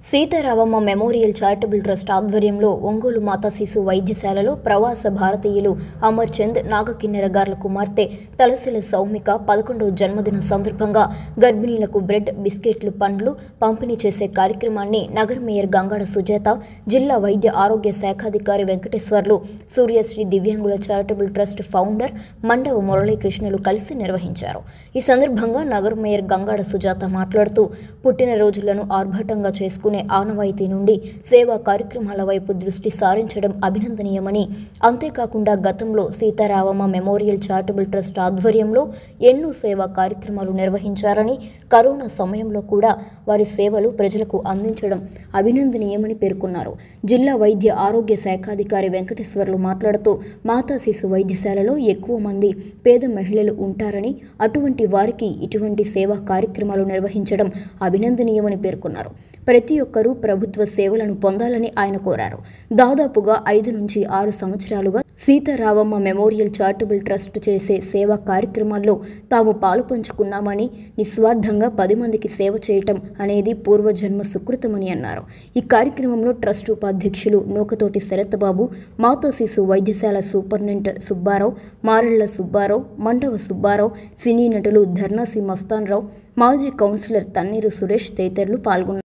Seetharamamma memorial charitable trust ఆధ్వర్యంలో ఒంగోలు మాతా శిశు వైద్యశాలలో ప్రవాస భారతీయులు అమర్ చంద్ నాగకిన్నెర గార్ల కుమార్తె తలసిల సౌమిక 11వ జన్మదిన సందర్భంగా గర్భిణీలకు బ్రెడ్, బిస్కెట్లు, పండ్లు పంపిణీ చేసే కార్యక్రమాన్ని నగర మేయర్ గంగాడ సుజాత, జిల్లా వైద్య ఆరోగ్య శాఖాధికారి వెంకటేశ్వర్లు, సూర్యశ్రీ దివ్యాంగుల చారిటబుల్ ట్రస్ట్ ఫౌండర్ మండవ మురళీకృష్ణులు కలిసి నిర్వహించారు. ఈ సందర్భంగా నగర మేయర్ గంగాడ సుజాత మాట్లాడుతూ పుట్టినరోజులను ఆర్భాటంగా చేసుకునే ఆనవాయితీ నుండి సేవా కార్యక్రమాల వైపు దృష్టి సారించడం అభినందనీయమని, అంతేకాకుండా గతంలో సీతారామమ్మ మెమోరియల్ చారిటబుల్ ట్రస్ట్ ఆధ్వర్యంలో ఎన్నో సేవా కార్యక్రమాలు నిర్వహించారని, కరోనా సమయంలో కూడా వారి సేవలు ప్రజలకు అందించడం అభినందనీయమని పేర్కొన్నారు. జిల్లా వైద్య ఆరోగ్య శాఖాధికారి వెంకటేశ్వర్లు మాట్లాడుతూ మాతా శిశు వైద్యశాలలో ఎక్కువ మంది పేద మహిళలు ఉంటారని, అటువంటి వారికి ఇటువంటి సేవా కార్యక్రమాలు నిర్వహించడం అభినందనీయమని పేర్కొన్నారు. ప్రతి ఒక్కరూ ప్రభుత్వ సేవలను పొందాలని ఆయన కోరారు. దాదాపుగా 5 నుంచి 6 సంవత్సరాలుగా సీతారామమ్మ మెమోరియల్ చారిటబుల్ ట్రస్ట్ చేసే సేవా కార్యక్రమాల్లో తాము పాలు పంచుకున్నామని, నిస్వార్థంగా 10 మందికి సేవ చేయటం అనేది పూర్వజన్మ సుకృతమని అన్నారు. ఈ కార్యక్రమంలో ట్రస్ట్ ఉపాధ్యక్షులు నూకతోటి శరత్బాబు, మాతా శిశు వైద్యశాల సూపరింటెండెంట్ సుబ్బారావు, మారెళ్ల సుబ్బారావు, మండవ సుబ్బారావు, సినీ నటులు ధర్నాసి మస్తాన్ రావు, మాజీ కౌన్సిలర్ తన్నీరు సురేష్ తదితరులు పాల్గొన్నారు.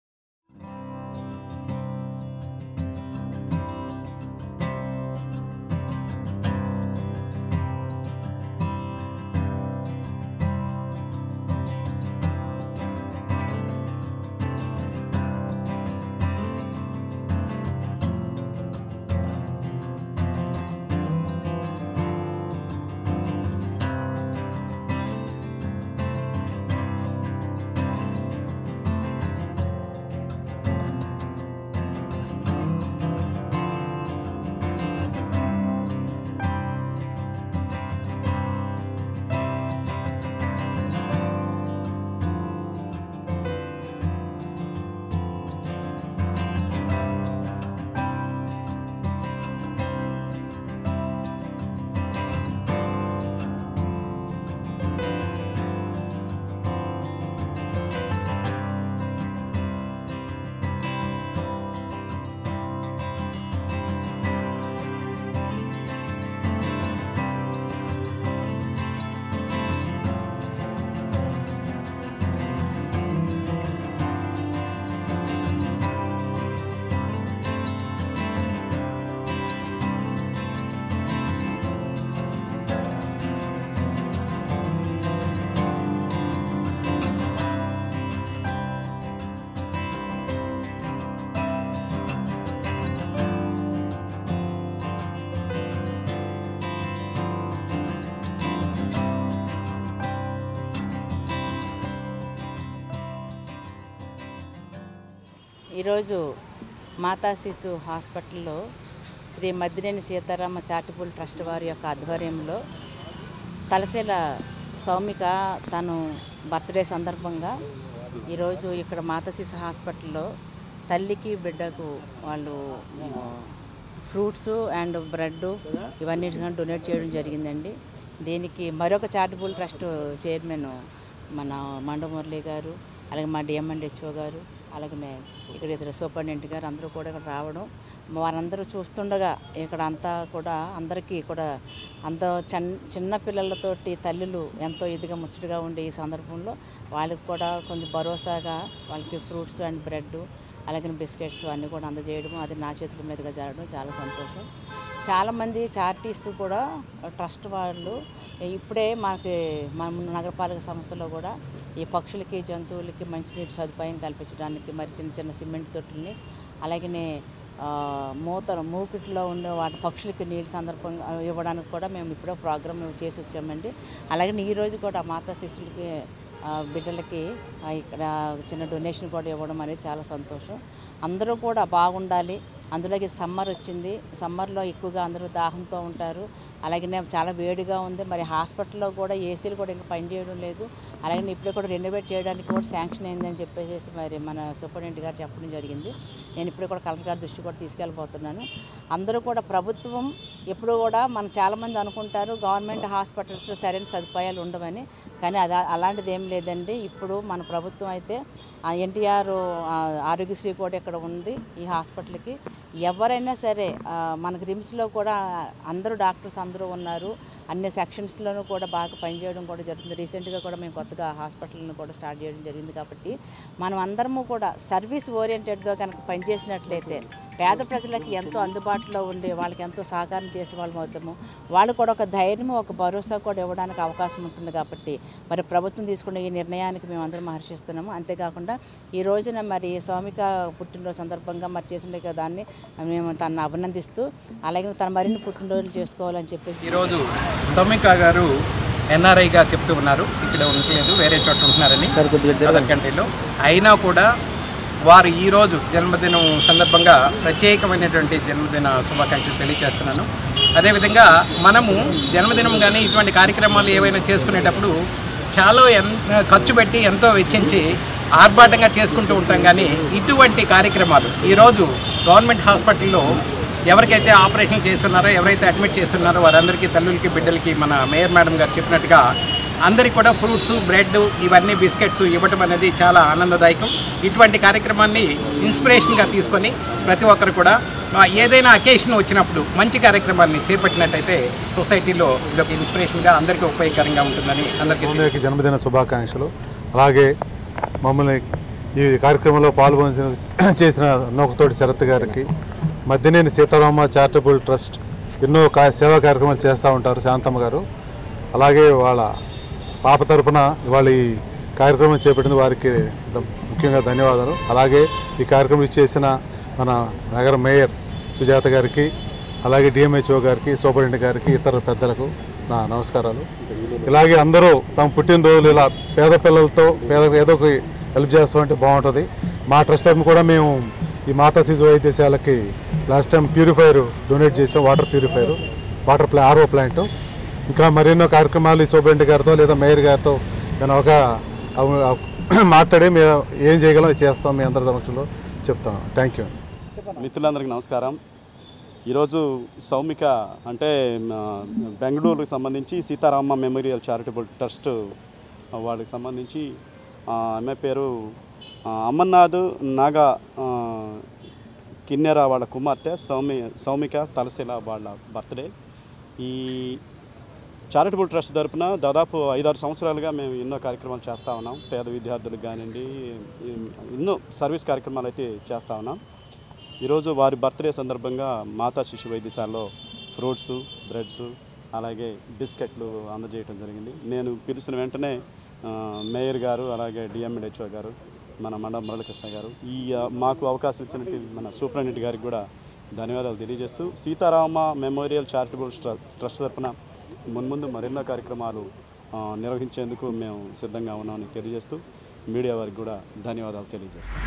ఈరోజు మాతా శిశు హాస్పిటల్లో శ్రీ మద్దినేని సీతారామ చారిటబుల్ ట్రస్ట్ వారి యొక్క ఆధ్వర్యంలో తలసేల సౌమిక తను బర్త్డే సందర్భంగా ఈరోజు ఇక్కడ మాతా శిశు హాస్పిటల్లో తల్లికి బిడ్డకు వాళ్ళు ఫ్రూట్స్ అండ్ బ్రెడ్ ఇవన్నీ డొనేట్ చేయడం జరిగిందండి. దీనికి మరొక చారిటబుల్ ట్రస్ట్ చైర్మన్ మన మండవ మురళి గారు, అలాగే మా డిఎంఎండ్హెచ్ఓ గారు, అలాగే ఇక్కడ ఇతర సూపరింటెండెంట్ గారు అందరూ కూడా ఇక్కడ రావడం, వారందరూ చూస్తుండగా ఇక్కడ అంతా కూడా అందరికీ కూడా అంత చిన్న పిల్లలతోటి తల్లులు ఎంతో ఇదిగా ముచ్చటగా ఉండే ఈ సందర్భంలో వాళ్ళకి కూడా కొంచెం భరోసాగా వాళ్ళకి ఫ్రూట్స్ అండ్ బ్రెడ్ అలాగే బిస్కెట్స్ అన్నీ కూడా అందజేయడం, అది నా చేతుల మీదుగా జరగడం చాలా సంతోషం. చాలామంది చారిటీస్ కూడా ట్రస్ట్ వాళ్ళు ఇప్పుడే మన నగరపాలక సంస్థలో కూడా ఈ పక్షులకి, జంతువులకి మంచినీటి సదుపాయం కల్పించడానికి మరి చిన్న చిన్న సిమెంట్ తొట్టుల్ని, అలాగే మూకిట్లో ఉండే వాటి పక్షులకి నీళ్ళు సందర్భంగా ఇవ్వడానికి కూడా మేము ఇప్పుడే ప్రోగ్రామ్ చేసి వచ్చామండి. అలాగే ఈరోజు కూడా మాతా శిశువులకి బిడ్డలకి ఇక్కడ చిన్న డొనేషన్ కూడా ఇవ్వడం అనేది చాలా సంతోషం. అందరూ కూడా బాగుండాలి. అందులోకి సమ్మర్ వచ్చింది, సమ్మర్లో ఎక్కువగా అందరూ దాహంతో ఉంటారు. అలాగే చాలా వేడిగా ఉంది. మరి హాస్పిటల్లో కూడా ఏసీలు కూడా ఇంకా పనిచేయడం లేదు. అలాగే ఇప్పుడే కూడా రెనోవేట్ చేయడానికి కూడా శాంక్షన్ అయిందని చెప్పేసి మరి మన సూపరింటెండెంట్ గారు చెప్పడం జరిగింది. నేను ఇప్పుడే కూడా కలెక్టర్ గారి దృష్టి కూడా తీసుకెళ్ళిపోతున్నాను. అందరూ కూడా ప్రభుత్వం ఎప్పుడు కూడా మనం చాలామంది అనుకుంటారు గవర్నమెంట్ హాస్పిటల్స్లో సరైన సదుపాయాలు ఉండవని, కానీ అలాంటిది ఏం లేదండి. ఇప్పుడు మన ప్రభుత్వం అయితే ఎన్టీఆర్ ఆరోగ్యశ్రీ కూడా ఇక్కడ ఉంది ఈ హాస్పిటల్కి. ఎవరైనా సరే మనకి రిమ్స్లో కూడా అందరూ డాక్టర్స్ అందరూ ఉన్నారు. అన్ని సెక్షన్స్లోనూ కూడా బాగా పనిచేయడం కూడా జరుగుతుంది. రీసెంట్గా కూడా మేము కొత్తగా హాస్పిటల్ని కూడా స్టార్ట్ చేయడం జరిగింది. కాబట్టి మనం అందరము కూడా సర్వీస్ ఓరియంటెడ్గా కనుక పనిచేసినట్లయితే పేద ప్రజలకి ఎంతో అందుబాటులో ఉండి వాళ్ళకి ఎంతో సహకారం చేసే వాళ్ళం అవుతాము. వాళ్ళు కూడా ఒక ధైర్యం, ఒక భరోసా కూడా ఇవ్వడానికి అవకాశం ఉంటుంది. కాబట్టి మరి ప్రభుత్వం తీసుకున్న ఈ నిర్ణయానికి మేము అందరం హర్షిస్తున్నాము. అంతేకాకుండా ఈ రోజున మరి సౌమిక పుట్టినరోజు సందర్భంగా మరి చేసిన దాన్ని మేము తనను అభినందిస్తూ, అలాగే తన మరిన్ని పుట్టినరోజులు చేసుకోవాలని చెప్పేసి ఈరోజు సౌమిక గారు ఎన్ఆర్ఐగా చెప్తూ ఉన్నారు. ఇక్కడ ఉండలేదు, వేరే చోట ఉంటున్నారని అదర్ కంట్రీలో. అయినా కూడా వారు ఈరోజు జన్మదినం సందర్భంగా ప్రత్యేకమైనటువంటి జన్మదిన శుభాకాంక్షలు తెలియజేస్తున్నాను. అదేవిధంగా మనము జన్మదినం కానీ ఇటువంటి కార్యక్రమాలు ఏవైనా చేసుకునేటప్పుడు చాలా ఖర్చు పెట్టి ఎంతో వెచ్చించి ఆర్భాటంగా చేసుకుంటూ ఉంటాం. కానీ ఇటువంటి కార్యక్రమాలు ఈరోజు గవర్నమెంట్ హాస్పిటల్లో ఎవరికైతే ఆపరేషన్ చేస్తున్నారో, ఎవరైతే అడ్మిట్ చేస్తున్నారో వారందరికీ, తల్లులకి, బిడ్డలకి మన మేయర్ మేడం గారు చెప్పినట్టుగా అందరికీ కూడా ఫ్రూట్స్, బ్రెడ్, ఇవన్నీ బిస్కెట్స్ ఇవ్వటం అనేది చాలా ఆనందదాయకం. ఇటువంటి కార్యక్రమాన్ని ఇన్స్పిరేషన్గా తీసుకొని ప్రతి ఒక్కరు కూడా ఏదైనా అకేషన్ వచ్చినప్పుడు మంచి కార్యక్రమాన్ని చేపట్టినట్టయితే సొసైటీలో ఇదొక ఇన్స్పిరేషన్గా అందరికీ ఉపయోగకరంగా ఉంటుందని అందరికీ జన్మదిన శుభాకాంక్షలు. అలాగే మమ్మల్ని ఈ కార్యక్రమంలో పాల్గొని చేసిన నూకతోటి శరత్ గారికి, మద్దినేని సీతారామ చారిటబుల్ ట్రస్ట్ ఎన్నో సేవా కార్యక్రమాలు చేస్తూ ఉంటారు శాంతమ్మ గారు. అలాగే వాళ్ళ పాప తరపున ఇవాళ ఈ కార్యక్రమం చేపట్టింది వారికి ముఖ్యంగా ధన్యవాదాలు. అలాగే ఈ కార్యక్రమం చేసిన మన నగర మేయర్ సుజాత గారికి, అలాగే డిఎంహెచ్ఓ గారికి, సూపరింటెండెంట్ గారికి, ఇతర పెద్దలకు నా నమస్కారాలు. ఇలాగే అందరూ తమ పుట్టినరోజులు ఇలా పేద పిల్లలతో ఏదో ఒక హెల్ప్ చేస్తామంటే బాగుంటుంది. మా ట్రస్ట్ తరఫున కూడా మేము ఈ మాతా శిశు వైద్యశాలకి లాస్ట్ టైం ప్యూరిఫైర్ డొనేట్ చేసాం, వాటర్ ప్యూరిఫైర్, ఆర్ఓ ప్లాంట్. ఇంకా మరెన్నో కార్యక్రమాలు ఈ సూపరింటెండెంట్ గారితో లేదా మేయర్ గారితో నేను ఒక మాట్లాడి మేము ఏం చేయగలం చేస్తాం, మీ అందరి సమక్షంలో చెప్తాం. Thank you. మిత్రులందరికీ నమస్కారం. ఈరోజు సౌమిక అంటే బెంగళూరుకి సంబంధించి సీతారామ మెమోరియల్ చారిటబుల్ ట్రస్ట్ వాళ్ళకి సంబంధించి ఆమె పేరు అమర్నాథ్ నాగా కిన్నెర వాళ్ళ కుమార్తె సౌమిక తలసిల వాళ్ళ బర్త్డే. ఈ చారిటబుల్ ట్రస్ట్ తరపున దాదాపు 5-6 సంవత్సరాలుగా మేము ఎన్నో కార్యక్రమాలు చేస్తూ ఉన్నాం. పేద విద్యార్థులకు కానివ్వండి, ఎన్నో సర్వీస్ కార్యక్రమాలు అయితే చేస్తూ ఉన్నాం. ఈరోజు వారి బర్త్డే సందర్భంగా మాతా శిశు వైద్యశాలలో ఫ్రూట్స్, బ్రెడ్స్, అలాగే బిస్కెట్లు అందజేయడం జరిగింది. నేను పిలిచిన వెంటనే మేయర్ గారు, అలాగే డిఎంహెచ్ఓ గారు, మన మండల మురళీకృష్ణ గారు, ఈ మాకు అవకాశం ఇచ్చినట్టు మన సూపరింటెండెంట్ గారికి కూడా ధన్యవాదాలు తెలియజేస్తూ, సీతారామ మెమోరియల్ చారిటబుల్ ట్రస్ట్ తరఫున మున్ముందు మరెన్నో కార్యక్రమాలు నిర్వహించేందుకు మేము సిద్ధంగా ఉన్నామని తెలియజేస్తూ మీడియా వారికి కూడా ధన్యవాదాలు తెలియజేస్తాం.